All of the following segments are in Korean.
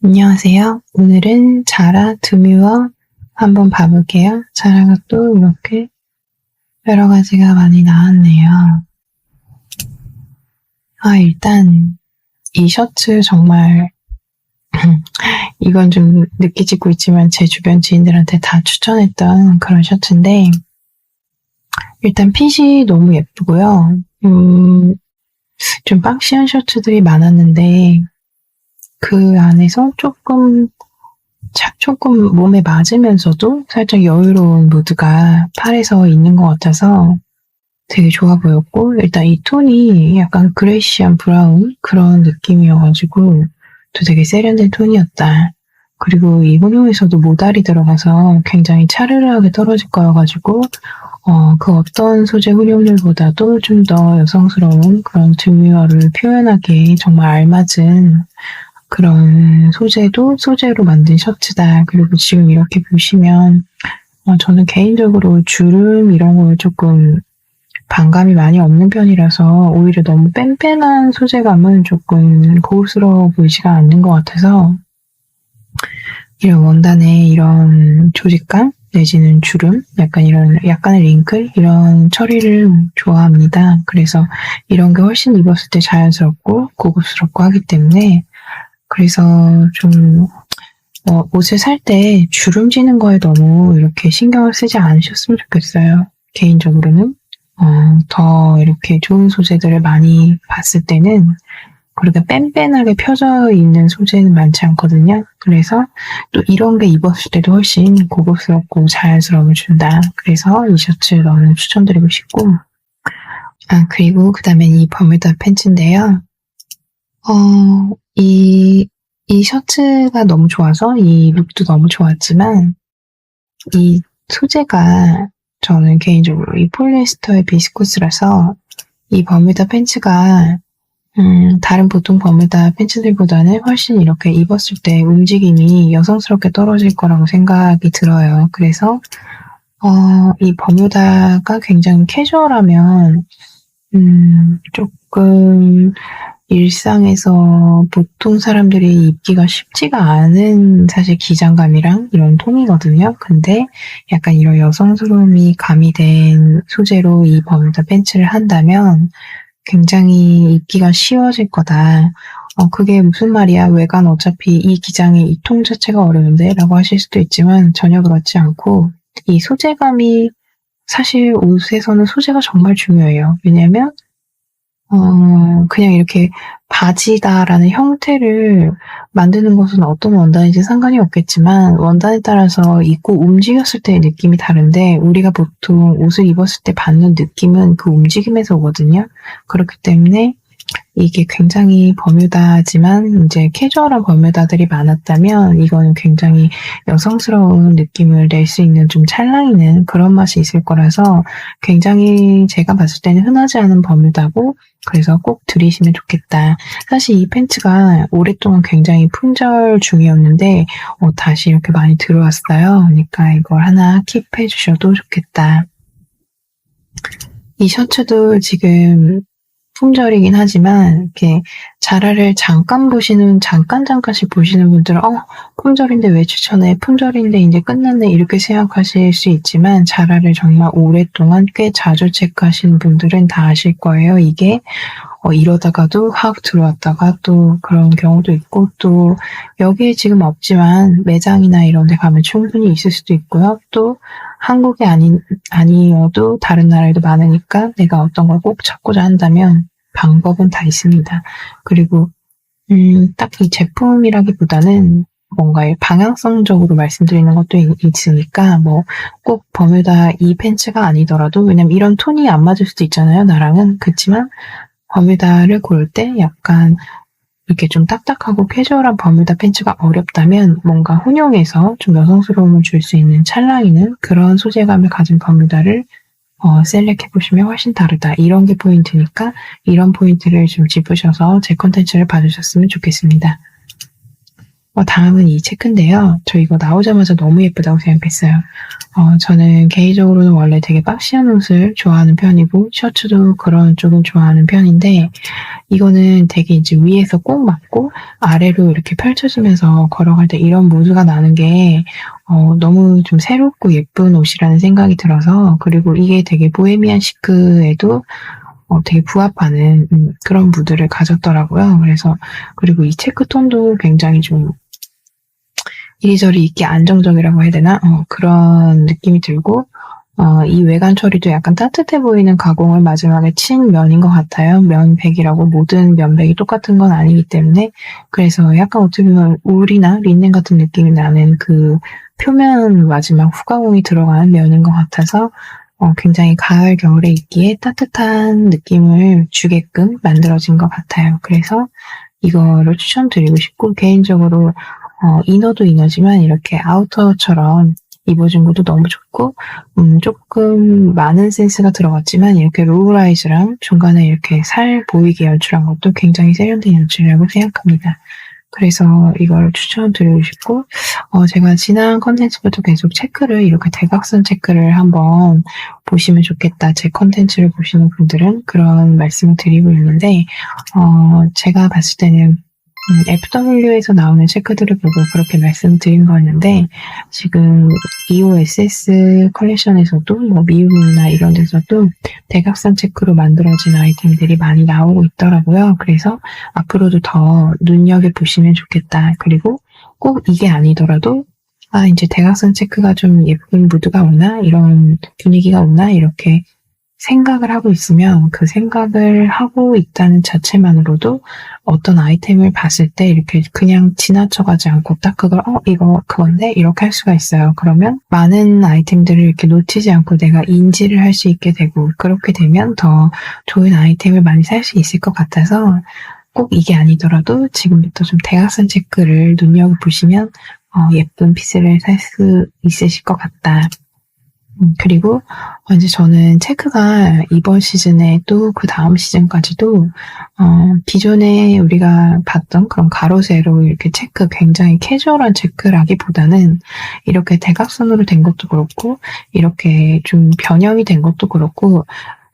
안녕하세요. 오늘은 자라 드뮤어 한번 봐볼게요. 자라가 또 이렇게 여러 가지가 많이 나왔네요. 일단 이 셔츠 정말 이건 좀 늦게 찍고 있지만 제 주변 지인들한테 다 추천했던 그런 셔츠인데 일단 핏이 너무 예쁘고요. 좀 박시한 셔츠들이 많았는데 그 안에서 조금 몸에 맞으면서도 살짝 여유로운 무드가 팔에서 있는 것 같아서 되게 좋아 보였고, 일단 이 톤이 약간 그레이시한 브라운 그런 느낌이어가지고 또 되게 세련된 톤이었다. 그리고 이 혼용에서도 모달이 들어가서 굉장히 차르르하게 떨어질 거여가지고 그 어떤 소재 혼용들보다도 좀 더 여성스러운 그런 드뮤어를 표현하기에 정말 알맞은 그런 소재로 만든 셔츠다. 그리고 지금 이렇게 보시면 저는 개인적으로 주름 이런 걸 조금 반감이 많이 없는 편이라서 오히려 너무 뺀뺀한 소재감은 조금 고급스러워 보이지가 않는 것 같아서 이런 원단의 이런 조직감 내지는 주름, 약간의 링클 이런 처리를 좋아합니다. 그래서 이런 게 훨씬 입었을 때 자연스럽고 고급스럽고 하기 때문에 그래서 좀 옷을 살 때 주름지는 거에 너무 이렇게 신경을 쓰지 않으셨으면 좋겠어요. 개인적으로는 더 이렇게 좋은 소재들을 많이 봤을 때는 그렇게 뺀뺀하게 펴져 있는 소재는 많지 않거든요. 그래서 또 이런 게 입었을 때도 훨씬 고급스럽고 자연스러움을 준다. 그래서 이 셔츠 너무 추천드리고 싶고 그리고 그 다음에 이 버뮤다 팬츠인데요. 이 셔츠가 너무 좋아서 이 룩도 너무 좋았지만 이 소재가 저는 개인적으로 이 폴리에스터의 비스코스라서 이 버뮤다 팬츠가 다른 보통 버뮤다 팬츠들보다는 훨씬 이렇게 입었을 때 움직임이 여성스럽게 떨어질 거라고 생각이 들어요. 그래서 이 버뮤다가 굉장히 캐주얼하면 조금 일상에서 보통 사람들이 입기가 쉽지가 않은 사실 기장감이랑 이런 톤이거든요. 근데 약간 이런 여성스러움이 가미된 소재로 이 버뮤다 팬츠를 한다면 굉장히 입기가 쉬워질 거다. 그게 무슨 말이야? 외관 어차피 이 기장의 이 통 자체가 어려운데? 라고 하실 수도 있지만 전혀 그렇지 않고 이 소재감이 사실 옷에서는 소재가 정말 중요해요. 왜냐면 그냥 이렇게 바지다라는 형태를 만드는 것은 어떤 원단인지 상관이 없겠지만 원단에 따라서 입고 움직였을 때의 느낌이 다른데 우리가 보통 옷을 입었을 때 받는 느낌은 그 움직임에서 오거든요. 그렇기 때문에 이게 굉장히 버뮤다지만 이제 캐주얼한 버뮤다들이 많았다면 이거는 굉장히 여성스러운 느낌을 낼 수 있는 좀 찰랑이는 그런 맛이 있을 거라서 굉장히 제가 봤을 때는 흔하지 않은 버뮤다고 그래서 꼭 들이시면 좋겠다. 사실 이 팬츠가 오랫동안 굉장히 품절 중이었는데 다시 이렇게 많이 들어왔어요. 그러니까 이걸 하나 킵해 주셔도 좋겠다. 이 셔츠도 지금 품절이긴 하지만 이렇게 자라를 잠깐씩 보시는 분들은 품절인데 왜 추천해? 품절인데 이제 끝났네 이렇게 생각하실 수 있지만 자라를 정말 오랫동안 꽤 자주 체크하시는 분들은 다 아실 거예요. 이게 이러다가도 확 들어왔다가 또 그런 경우도 있고 또 여기에 지금 없지만 매장이나 이런 데 가면 충분히 있을 수도 있고요. 또 한국이 아니어도 다른 나라에도 많으니까 내가 어떤 걸 꼭 찾고자 한다면 방법은 다 있습니다. 그리고 딱히 제품이라기보다는 뭔가 방향성적으로 말씀드리는 것도 있으니까 뭐 꼭 버뮤다 이 팬츠가 아니더라도 왜냐면 이런 톤이 안 맞을 수도 있잖아요. 나랑은. 그렇지만 버뮤다를 고를 때 약간 이렇게 좀 딱딱하고 캐주얼한 버뮤다 팬츠가 어렵다면 뭔가 혼용해서 좀 여성스러움을 줄 수 있는 찰랑이는 그런 소재감을 가진 버뮤다를 셀렉해보시면 훨씬 다르다. 이런 게 포인트니까 이런 포인트를 좀 짚으셔서 제 컨텐츠를 봐주셨으면 좋겠습니다. 다음은 이 체크인데요. 저 이거 나오자마자 너무 예쁘다고 생각했어요. 저는 개인적으로는 원래 되게 박시한 옷을 좋아하는 편이고, 셔츠도 그런 쪽을 좋아하는 편인데, 이거는 되게 이제 위에서 꼭 맞고, 아래로 이렇게 펼쳐지면서 걸어갈 때 이런 무드가 나는 게, 너무 좀 새롭고 예쁜 옷이라는 생각이 들어서, 그리고 이게 되게 보헤미안 시크에도 되게 부합하는 그런 무드를 가졌더라고요. 그래서 그리고 이 체크 톤도 굉장히 좀 이리저리 있게 안정적이라고 해야 되나? 그런 느낌이 들고 이 외관 처리도 약간 따뜻해 보이는 가공을 마지막에 친 면인 것 같아요. 면백이라고 모든 면백이 똑같은 건 아니기 때문에 그래서 약간 어떻게 보면 울이나 린넨 같은 느낌이 나는 그 표면 마지막 후가공이 들어간 면인 것 같아서 굉장히 가을, 겨울에 입기에 따뜻한 느낌을 주게끔 만들어진 것 같아요. 그래서 이거를 추천드리고 싶고, 개인적으로, 이너도 이너지만 이렇게 아우터처럼 입어준 것도 너무 좋고, 조금 많은 센스가 들어갔지만, 이렇게 로우라이즈랑 중간에 이렇게 살 보이게 연출한 것도 굉장히 세련된 연출이라고 생각합니다. 그래서 이걸 추천드리고 싶고, 제가 지난 컨텐츠부터 계속 체크를, 이렇게 대각선 체크를 한번 보시면 좋겠다. 제 컨텐츠를 보시는 분들은 그런 말씀을 드리고 있는데, 제가 봤을 때는 FW에서 나오는 체크들을 보고 그렇게 말씀드린 거였는데, 지금 EOSS 컬렉션에서도, 미우미나 이런 데서도 대각선 체크로 만들어진 아이템들이 많이 나오고 있더라고요. 그래서 앞으로도 더 눈여겨보시면 좋겠다. 그리고 꼭 이게 아니더라도, 이제 대각선 체크가 좀 예쁜 무드가 오나? 이런 분위기가 오나? 이렇게 생각을 하고 있으면 그 생각을 하고 있다는 자체만으로도 어떤 아이템을 봤을 때 이렇게 그냥 지나쳐가지 않고 딱 그걸 이거 그건데 이렇게 할 수가 있어요. 그러면 많은 아이템들을 이렇게 놓치지 않고 내가 인지를 할 수 있게 되고 그렇게 되면 더 좋은 아이템을 많이 살 수 있을 것 같아서 꼭 이게 아니더라도 지금부터 좀 대각선 체크를 눈여겨보시면 예쁜 피스를 살 수 있으실 것 같다. 그리고 이제 저는 체크가 이번 시즌에 또 그 다음 시즌까지도 기존에 우리가 봤던 그런 가로 세로 이렇게 체크 굉장히 캐주얼한 체크라기보다는 이렇게 대각선으로 된 것도 그렇고 이렇게 좀 변형이 된 것도 그렇고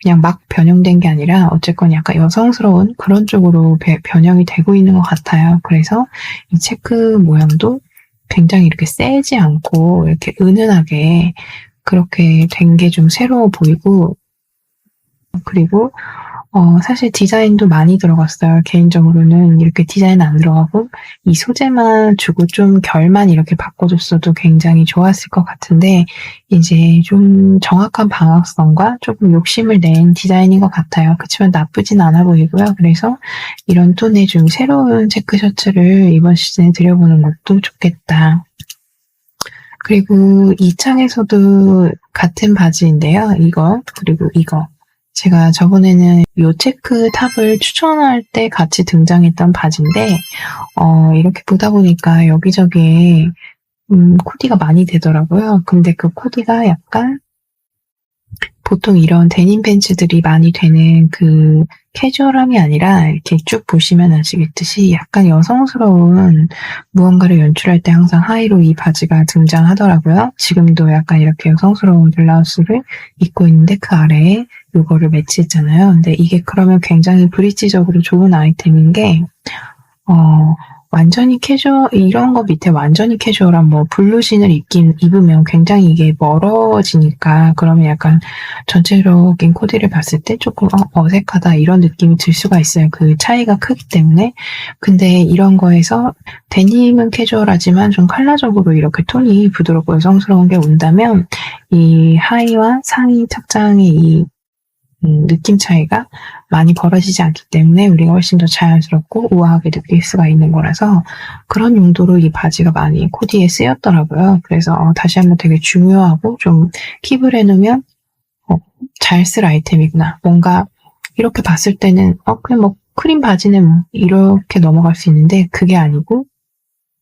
그냥 막 변형된 게 아니라 어쨌건 약간 여성스러운 그런 쪽으로 변형이 되고 있는 것 같아요. 그래서 이 체크 모양도 굉장히 이렇게 세지 않고 이렇게 은은하게 그렇게 된 게 좀 새로워 보이고, 그리고, 사실 디자인도 많이 들어갔어요. 개인적으로는 이렇게 디자인 안 들어가고, 이 소재만 주고 좀 결만 이렇게 바꿔줬어도 굉장히 좋았을 것 같은데, 이제 좀 정확한 방향성과 조금 욕심을 낸 디자인인 것 같아요. 그치만 나쁘진 않아 보이고요. 그래서 이런 톤의 좀 새로운 체크 셔츠를 이번 시즌에 들여보는 것도 좋겠다. 그리고 이 창에서도 같은 바지인데요. 이거, 그리고 이거. 제가 저번에는 요 체크 탑을 추천할 때 같이 등장했던 바지인데, 이렇게 보다 보니까 여기저기에, 코디가 많이 되더라고요. 근데 그 코디가 약간, 보통 이런 데님 팬츠들이 많이 되는 그 캐주얼함이 아니라 이렇게 쭉 보시면 아시겠듯이 약간 여성스러운 무언가를 연출할 때 항상 하의로 이 바지가 등장하더라고요. 지금도 약간 이렇게 여성스러운 블라우스를 입고 있는데 그 아래에 이거를 매치했잖아요. 근데 이게 그러면 굉장히 브릿지적으로 좋은 아이템인 게 완전히 캐주얼, 이런 거 밑에 완전히 캐주얼한 블루진을 입으면 굉장히 이게 멀어지니까, 그러면 약간 전체적인 코디를 봤을 때 조금 어색하다 이런 느낌이 들 수가 있어요. 그 차이가 크기 때문에. 근데 이런 거에서 데님은 캐주얼하지만 좀 컬러적으로 이렇게 톤이 부드럽고 여성스러운 게 온다면, 이 하의와 상의 착장의 이 느낌 차이가 많이 벌어지지 않기 때문에 우리가 훨씬 더 자연스럽고 우아하게 느낄 수가 있는 거라서 그런 용도로 이 바지가 많이 코디에 쓰였더라고요. 그래서 다시 한번 되게 중요하고 좀 킵을 해놓으면 잘 쓸 아이템이구나. 뭔가 이렇게 봤을 때는 그냥 크림 바지는 이렇게 넘어갈 수 있는데 그게 아니고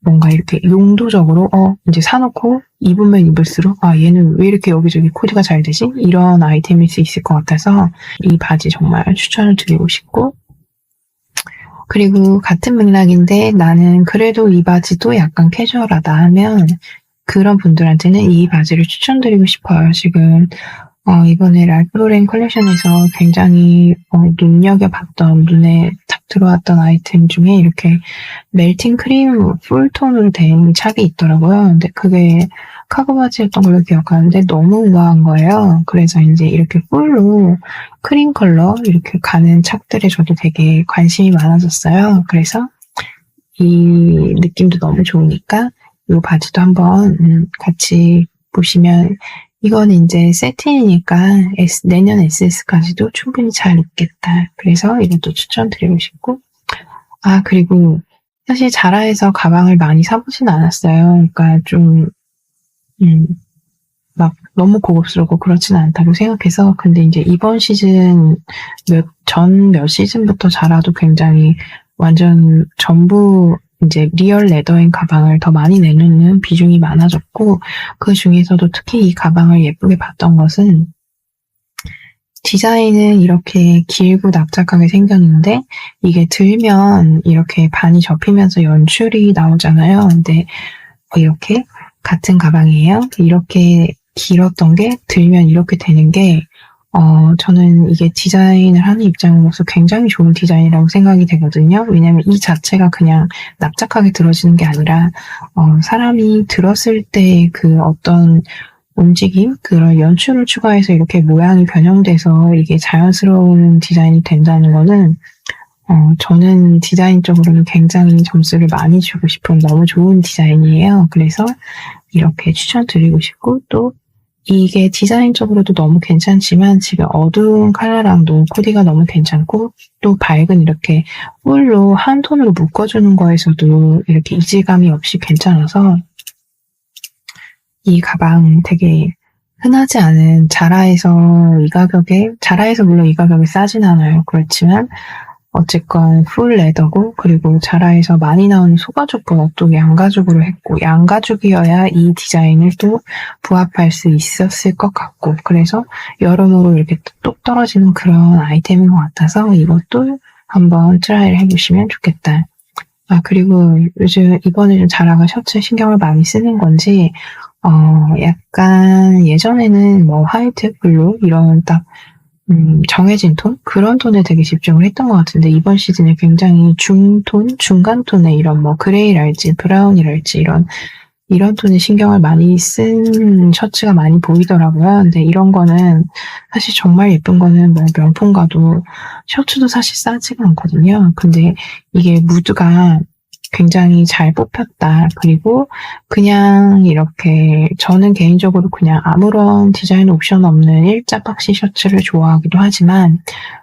뭔가 이렇게 용도적으로 이제 사놓고 입으면 입을수록 얘는 왜 이렇게 여기저기 코디가 잘 되지? 이런 아이템일 수 있을 것 같아서 이 바지 정말 추천을 드리고 싶고 그리고 같은 맥락인데 나는 그래도 이 바지도 약간 캐주얼하다 하면 그런 분들한테는 이 바지를 추천드리고 싶어요. 지금 이번에 랄프 로렌 컬렉션에서 굉장히 눈여겨봤던 눈에 탁 들어왔던 아이템 중에 이렇게 멜팅 크림 풀톤으로 된 착이 있더라고요. 근데 그게 카고 바지였던 걸로 기억하는데 너무 우아한 거예요. 그래서 이제 이렇게 풀로 크림 컬러 이렇게 가는 착들에 저도 되게 관심이 많아졌어요. 그래서 이 느낌도 너무 좋으니까 이 바지도 한번 같이 보시면 이거는 이제 세틴이니까 내년 SS까지도 충분히 잘 입겠다. 그래서 이것도 추천드리고 싶고 그리고 사실 자라에서 가방을 많이 사보진 않았어요. 그러니까 좀 막 너무 고급스럽고 그렇지는 않다고 생각해서 근데 이제 이번 시즌 몇 시즌부터 자라도 굉장히 완전 전부 이제 리얼 레더인 가방을 더 많이 내놓는 비중이 많아졌고 그 중에서도 특히 이 가방을 예쁘게 봤던 것은 디자인은 이렇게 길고 납작하게 생겼는데 이게 들면 이렇게 반이 접히면서 연출이 나오잖아요. 근데 이렇게 같은 가방이에요. 이렇게 길었던 게 들면 이렇게 되는 게 저는 이게 디자인을 하는 입장으로서 굉장히 좋은 디자인이라고 생각이 되거든요. 왜냐면 이 자체가 그냥 납작하게 들어지는 게 아니라 사람이 들었을 때 그 어떤 움직임, 그런 연출을 추가해서 이렇게 모양이 변형돼서 이게 자연스러운 디자인이 된다는 거는 저는 디자인적으로는 굉장히 점수를 많이 주고 싶은 너무 좋은 디자인이에요. 그래서 이렇게 추천드리고 싶고 또 이게 디자인적으로도 너무 괜찮지만 지금 어두운 컬러랑도 코디가 너무 괜찮고 또 밝은 이렇게 풀로 한 톤으로 묶어주는 거에서도 이렇게 이질감이 없이 괜찮아서 이 가방 되게 흔하지 않은 자라에서 이 가격에 자라에서 물론 이 가격이 싸진 않아요. 그렇지만 어쨌건 풀 레더고 그리고 자라에서 많이 나오는 소가죽보다 또 양가죽으로 했고 양가죽이어야 이 디자인을 또 부합할 수 있었을 것 같고 그래서 여러모로 이렇게 뚝 떨어지는 그런 아이템인 것 같아서 이것도 한번 트라이를 해보시면 좋겠다. 그리고 요즘 이번에 좀 자라가 셔츠에 신경을 많이 쓰는 건지 약간 예전에는 뭐 화이트, 블루 이런 딱 정해진 톤? 그런 톤에 되게 집중을 했던 것 같은데, 이번 시즌에 굉장히 중톤? 중간톤의 이런 뭐 그레이랄지, 브라운이랄지, 이런 톤에 신경을 많이 쓴 셔츠가 많이 보이더라고요. 근데 이런 거는, 사실 정말 예쁜 거는 뭐 명품 가도 셔츠도 사실 싸지가 않거든요. 근데 이게 무드가 굉장히 잘 뽑혔다. 그리고 그냥 이렇게 저는 개인적으로 그냥 아무런 디자인 옵션 없는 일자 박시 셔츠를 좋아하기도 하지만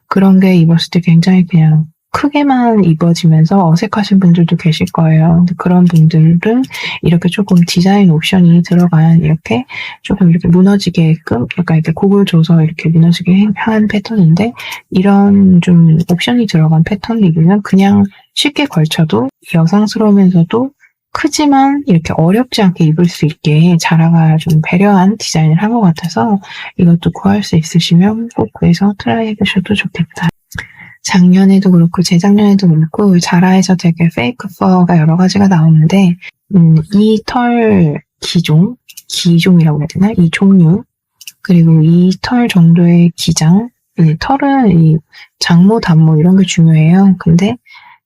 그런 게 입었을 때 굉장히 그냥 크게만 입어지면서 어색하신 분들도 계실 거예요. 근데 그런 분들은 이렇게 조금 디자인 옵션이 들어간 이렇게 조금 이렇게 무너지게끔 약간 이렇게 곡을 줘서 이렇게 무너지게 한 패턴인데 이런 좀 옵션이 들어간 패턴 리뷰는 그냥 쉽게 걸쳐도 여성스러우면서도 크지만 이렇게 어렵지 않게 입을 수 있게 자라가 좀 배려한 디자인을 한 것 같아서 이것도 구할 수 있으시면 꼭 구해서 트라이 해보셔도 좋겠다. 작년에도 그렇고 재작년에도 그렇고 자라에서 되게 페이크 퍼가 여러 가지가 나오는데 이 털 기종이라고 해야 되나? 이 종류 그리고 이 털 정도의 기장 이 털은 이 장모, 단모 이런 게 중요해요. 근데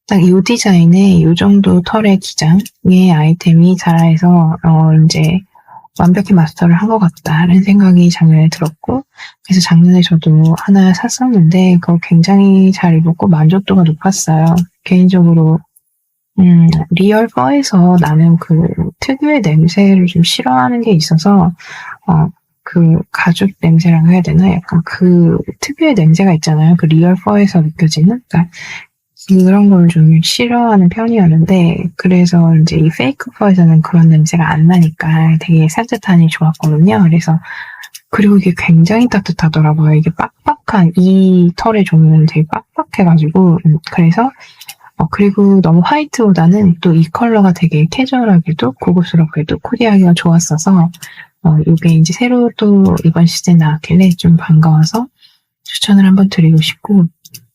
딱 이 디자인에 이 정도 털의 기장의 아이템이 자라에서 이제 완벽히 마스터를 한 것 같다라는 생각이 작년에 들었고 그래서 작년에 저도 하나 샀었는데 그거 굉장히 잘 입었고 만족도가 높았어요. 개인적으로 리얼 퍼에서 나는 그 특유의 냄새를 좀 싫어하는 게 있어서 그 가죽 냄새라고 해야 되나? 약간 그 특유의 냄새가 있잖아요. 그 리얼 퍼에서 느껴지는? 그러니까 그런 걸 좀 싫어하는 편이었는데 그래서 이제 이 페이크 퍼에서는 그런 냄새가 안 나니까 되게 산뜻하니 좋았거든요. 그래서 그리고 이게 굉장히 따뜻하더라고요. 이게 빡빡한 이 털의 종류는 되게 빡빡해가지고 그래서 그리고 너무 화이트보다는 또 이 컬러가 되게 캐주얼하게도 고급스럽게도 코디하기가 좋았어서 이게 이제 새로 또 이번 시즌 나왔길래 좀 반가워서 추천을 한번 드리고 싶고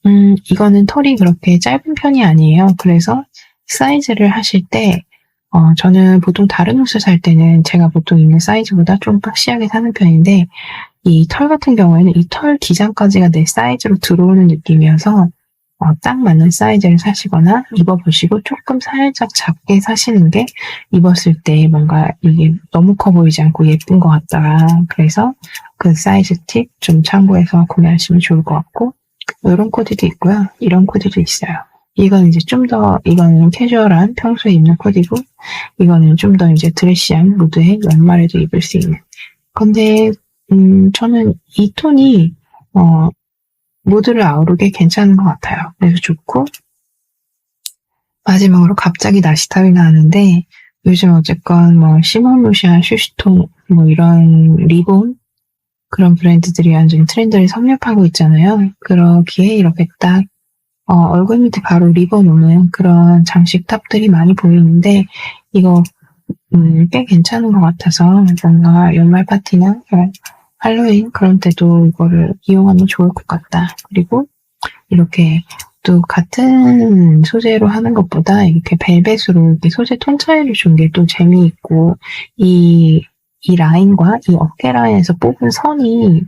이거는 털이 그렇게 짧은 편이 아니에요. 그래서 사이즈를 하실 때, 저는 보통 다른 옷을 살 때는 제가 보통 입는 사이즈보다 좀 박시하게 사는 편인데, 이 털 같은 경우에는 이 털 기장까지가 내 사이즈로 들어오는 느낌이어서, 딱 맞는 사이즈를 사시거나 입어보시고 조금 살짝 작게 사시는 게 입었을 때 뭔가 이게 너무 커 보이지 않고 예쁜 것 같더라. 그래서 그 사이즈 팁 좀 참고해서 구매하시면 좋을 것 같고, 이런 코디도 있고요. 이런 코디도 있어요. 이건 이제 이거는 캐주얼한 평소에 입는 코디고, 이거는 좀 더 이제 드레시한 무드에 연말에도 입을 수 있는. 근데, 저는 이 톤이, 무드를 아우르게 괜찮은 것 같아요. 그래서 좋고, 마지막으로 갑자기 나시탑이 나왔는데, 요즘 어쨌건 뭐, 시몬루시안, 슈시통, 뭐 이런 리본, 그런 브랜드들이 완전 트렌드를 섭렵하고 있잖아요. 그러기에 이렇게 딱 얼굴 밑에 바로 리본 오는 그런 장식 탑들이 많이 보이는데 이거 꽤 괜찮은 것 같아서 뭔가 연말 파티나 할로윈 그런 때도 이거를 이용하면 좋을 것 같다. 그리고 이렇게 또 같은 소재로 하는 것보다 이렇게 벨벳으로 이렇게 소재 톤 차이를 준 게 또 재미있고 이 라인과 이 어깨 라인에서 뽑은 선이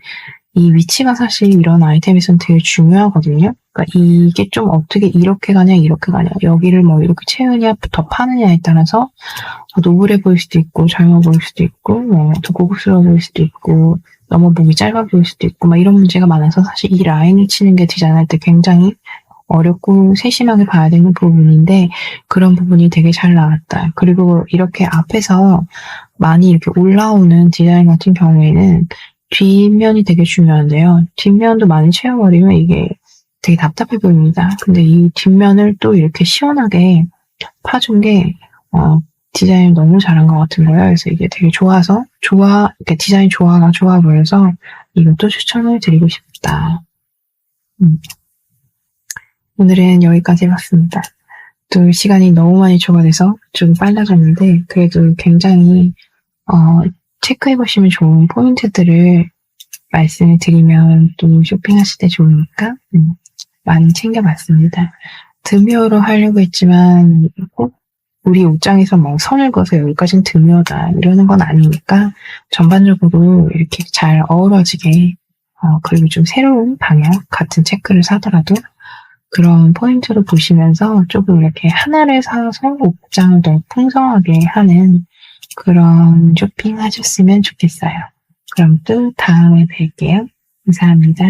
이 위치가 사실 이런 아이템에서는 되게 중요하거든요. 그러니까 이게 좀 어떻게 이렇게 가냐, 이렇게 가냐, 여기를 뭐 이렇게 채우냐, 더 파느냐에 따라서 더 노블해 보일 수도 있고, 젊어 보일 수도 있고, 뭐 더 고급스러워 보일 수도 있고, 너무 목이 짧아 보일 수도 있고, 막 이런 문제가 많아서 사실 이 라인을 치는 게 디자인할 때 굉장히 어렵고 세심하게 봐야 되는 부분인데 그런 부분이 되게 잘 나왔다. 그리고 이렇게 앞에서 많이 이렇게 올라오는 디자인 같은 경우에는 뒷면이 되게 중요한데요. 뒷면도 많이 채워버리면 이게 되게 답답해 보입니다. 근데 이 뒷면을 또 이렇게 시원하게 파준 게 디자인을 너무 잘한 것 같은 거예요. 그래서 이게 되게 이렇게 디자인 조화가 좋아 보여서 이것도 추천을 드리고 싶다. 오늘은 여기까지 해봤습니다. 또 시간이 너무 많이 초과돼서 좀 빨라졌는데 그래도 굉장히 체크해보시면 좋은 포인트들을 말씀을 드리면 또 쇼핑하실 때 좋으니까 많이 챙겨봤습니다. 드미어로 하려고 했지만 꼭 우리 옷장에서 뭐 선을 그어서 여기까지는 드미어다 이러는 건 아니니까 전반적으로 이렇게 잘 어우러지게 그리고 좀 새로운 방향 같은 체크를 사더라도 그런 포인트를 보시면서 조금 이렇게 하나를 사서 옷장을 더 풍성하게 하는 그런 쇼핑 하셨으면 좋겠어요. 그럼 또 다음에 뵐게요. 감사합니다.